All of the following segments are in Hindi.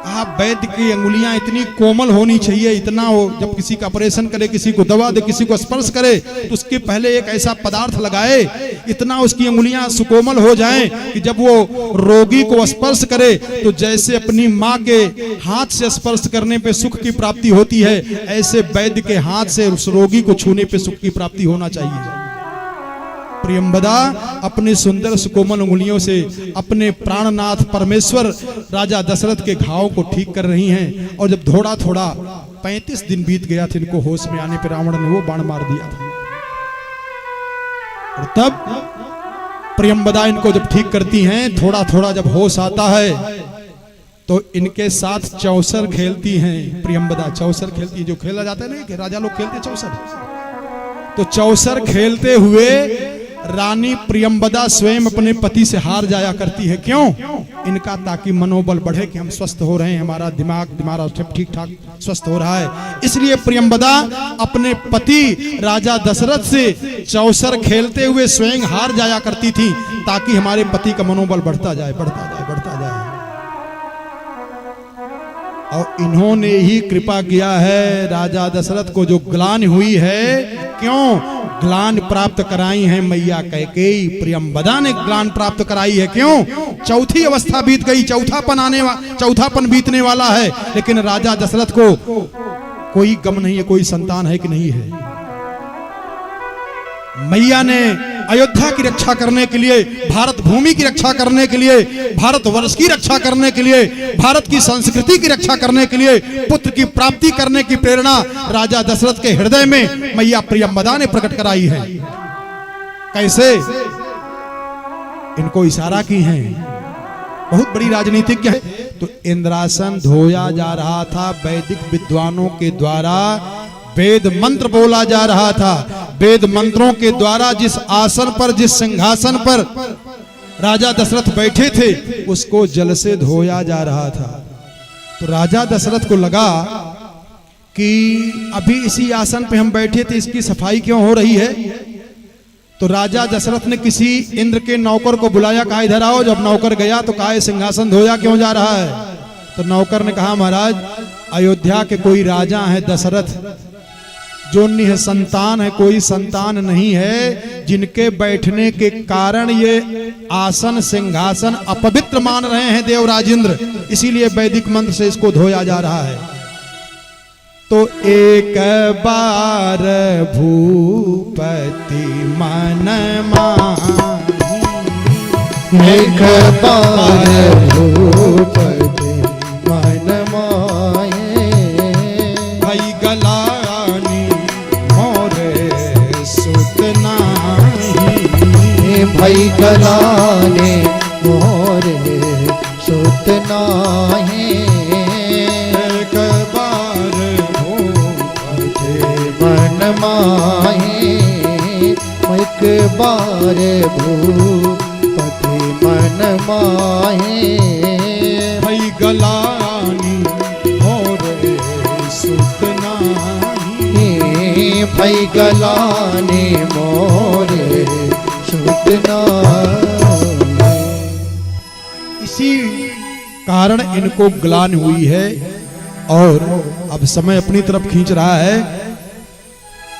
कहा वैद्य की अंगुलियां इतनी कोमल होनी चाहिए, इतना हो जब किसी का ऑपरेशन करे, किसी को दवा दे, किसी को स्पर्श करे तो उसके पहले एक ऐसा पदार्थ लगाए, इतना उसकी अंगुलियां सुकोमल हो जाएं कि जब वो रोगी को स्पर्श करे तो जैसे अपनी माँ के हाथ से स्पर्श करने पे सुख की प्राप्ति होती है, ऐसे वैद्य के हाथ से उस रोगी को छूने पे सुख की प्राप्ति होना चाहिए। प्रियंवदा अपने सुंदर सुकोमल उंगलियों से अपने प्राणनाथ परमेश्वर राजा दशरथ के घाव को ठीक कर रही हैं। और जब थोड़ा थोड़ा 35 दिन बीत गया था, इनको होश में आने पर रावण ने वो बाण मार दिया था। और तब प्रियंवदा इनको जब ठीक करती हैं, थोड़ा थोड़ा जब होश आता है तो इनके साथ चौसर खेलती हैं। प्रियंवदा चौसर खेलती है, जो खेला जाता है ना कि राजा लोग खेलते चौसर, तो चौसर खेलते हुए रानी प्रियंवदा स्वयं अपने पति से हार जाया करती है। क्यों? इनका ताकि मनोबल बढ़े कि हम स्वस्थ हो रहे हैं, हमारा दिमाग हमारा ठीक ठाक स्वस्थ हो रहा है। इसलिए प्रियंवदा अपने पति राजा दशरथ से चौसर खेलते हुए स्वयं हार जाया करती थी, ताकि हमारे पति का मनोबल बढ़ता जाए, बढ़ता जाए, बढ़ता जाए। और इन्होंने ही कृपा किया है राजा दशरथ को जो ग्लानि हुई है। क्यों ग्लानि प्राप्त कराई है? मैया कैकेयी प्रियंवदा ने ग्लानि प्राप्त कराई है। क्यों? चौथी अवस्था बीत गई, चौथापन बीतने वाला है, लेकिन राजा दशरथ को कोई गम नहीं है, कोई संतान है कि नहीं है। मैया ने अयोध्या की रक्षा करने के लिए, भारत भूमि की रक्षा करने के लिए, भारतवर्ष की रक्षा करने के लिए, भारत की संस्कृति की रक्षा करने के लिए, पुत्र की प्राप्ति करने की प्रेरणा राजा दशरथ के हृदय में मैया प्रियंवदा ने प्रकट कराई है। कैसे? इनको इशारा की है, बहुत बड़ी राजनीतिज्ञ है। तो इंद्रासन धोया जा रहा था, वैदिक विद्वानों के द्वारा वेद मंत्र बोला जा रहा था। वेद मंत्रों के द्वारा जिस आसन पर, जिस सिंहासन पर राजा दशरथ बैठे थे, उसको जल से धोया जा रहा था। तो राजा दशरथ को लगा कि अभी इसी आसन पे हम बैठे थे, इसकी सफाई क्यों हो रही है? तो राजा दशरथ ने किसी इंद्र के नौकर को बुलाया, कहा इधर आओ। जब नौकर गया तो कहा सिंहासन धोया क्यों जा रहा है? तो नौकर ने कहा महाराज, अयोध्या के कोई राजा है दशरथ, जो निसंतान है, कोई संतान नहीं है, जिनके बैठने के कारण ये आसन सिंहासन अपवित्र मान रहे हैं देवराजेंद्र, इसीलिए वैदिक मंत्र से इसको धोया जा रहा है। तो एक बार भूपति मन माही, एक बार भूपति मन माहे, भाई गलानी मोरे सुत नाही, भाई गलाने मोरे सुत नाही। एक बार भूपति मन माहे, एक बार भूपति मन माहे, भाई गलानी मोरे सुत नाही, भाई गलाने मोरे सुत नाही। इसी कारण इनको ग्लानि हुई है। और अब समय अपनी तरफ खींच रहा है।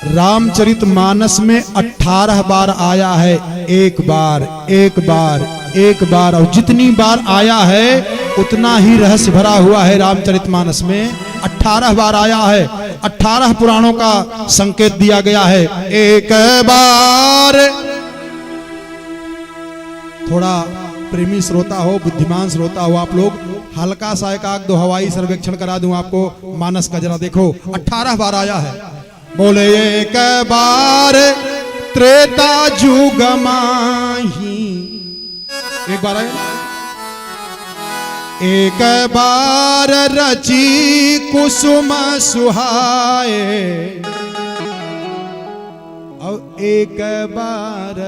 रामचरितमानस में 18 बार आया है, एक बार, एक बार, एक बार, और जितनी बार आया है उतना ही रहस्य भरा हुआ है। रामचरितमानस में 18 बार आया है, 18 पुराणों का संकेत दिया गया है। एक बार, थोड़ा प्रेमी श्रोता हो, बुद्धिमान श्रोता हो, आप लोग हल्का सा एक आध दो हवाई सर्वेक्षण करा दूं आपको मानस का, जरा देखो 18 बार आया है। बोले एक बार त्रेता जुग माही, एक बार आया। एक बार रची कुसुम सुहाए, और एक बार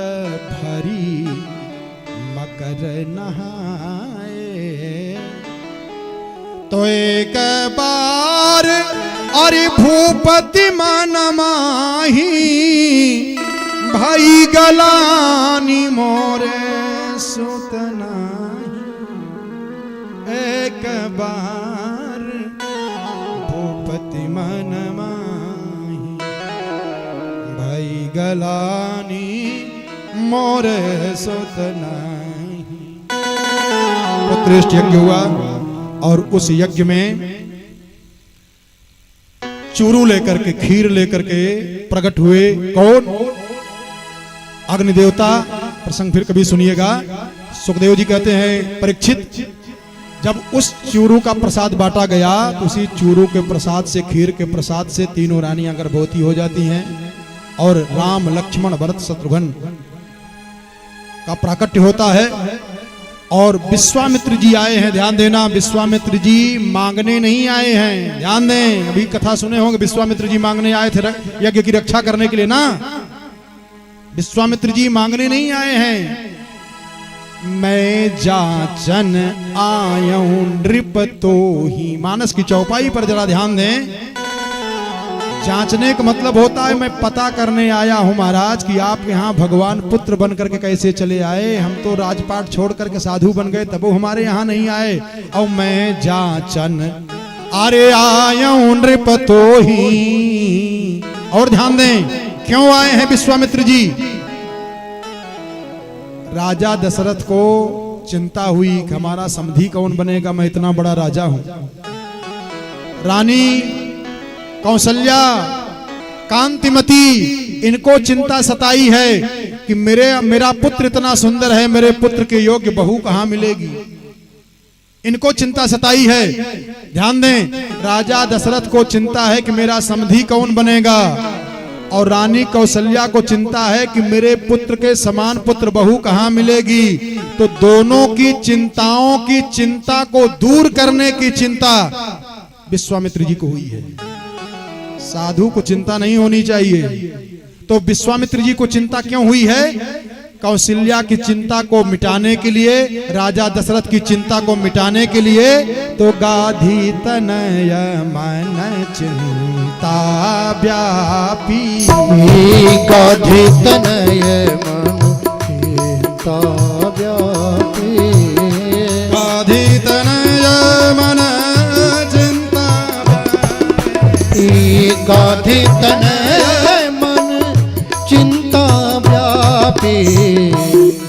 भरी मकर नहाए। तो एक बार अरे भूपति मन माही, भाई गलानी मोरे सुत नाही। एक बार भूपति मन माही भई गलानी मोरे सुत नाही। पुत्रेष्ठ यज्ञ हुआ और उस यज्ञ में चूरू लेकर के, खीर लेकर के प्रकट हुए कौन? अग्नि देवता। प्रसंग फिर कभी सुनिएगा। सुखदेव जी कहते हैं, परीक्षित, जब उस चूरू का प्रसाद बांटा गया तो उसी चूरू के प्रसाद से, खीर के प्रसाद से तीनों रानियां गर्भवती हो जाती हैं और राम, लक्ष्मण, भरत, शत्रुघ्न का प्राकट्य होता है। और विश्वामित्र जी आए हैं, ध्यान देना, विश्वामित्र जी मांगने नहीं आए हैं, ध्यान दें। अभी कथा सुने होंगे, विश्वामित्र जी मांगने आए थे यज्ञ की रक्षा करने के लिए ना। विश्वामित्र जी मांगने नहीं आए हैं। मैं जाचन आयूं नृप तो ही, मानस की चौपाई पर जरा ध्यान दें। जांचने का मतलब होता है मैं पता करने आया हूं महाराज कि आपके यहाँ भगवान पुत्र बन करके कैसे चले आए। हम तो राजपाट छोड़ करके साधु बन गए, तब वो हमारे यहाँ नहीं आए। और मैं जांचन अरे आयूं नृप तो ही। और ध्यान दें, क्यों आए हैं विश्वामित्र जी? राजा दशरथ को चिंता हुई कि हमारा समधी कौन बनेगा, मैं इतना बड़ा राजा हूं। रानी कौशल्या, कांतिमती, इनको चिंता सताई है कि मेरा पुत्र इतना सुंदर है, मेरे पुत्र के योग्य बहू कहां मिलेगी। इनको चिंता सताई है। ध्यान दें, राजा दशरथ को चिंता है कि मेरा समधी कौन बनेगा, और रानी कौशल्या को चिंता है कि मेरे पुत्र के समान पुत्र बहू कहां मिलेगी। तो दोनों की चिंताओं की चिंता को दूर करने की चिंता विश्वामित्र जी को हुई है। साधु को चिंता नहीं होनी चाहिए। तो विश्वामित्र जी को चिंता क्यों हुई है? कौशल्या की चिंता को मिटाने के लिए, राजा दशरथ की चिंता को मिटाने के लिए। तो गाधी तनय मन चिंता व्यापी, गाधी तनय मन चिंता व्यापी, गाधी तनय मन चिंता व्यापी, गाधी तनय मन चिंता व्यापी,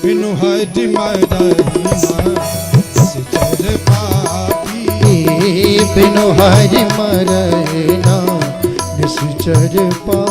बिनु हरि मरहिमा सिचर पापी, बिनु हरि मरहिमा निश्चर पापी।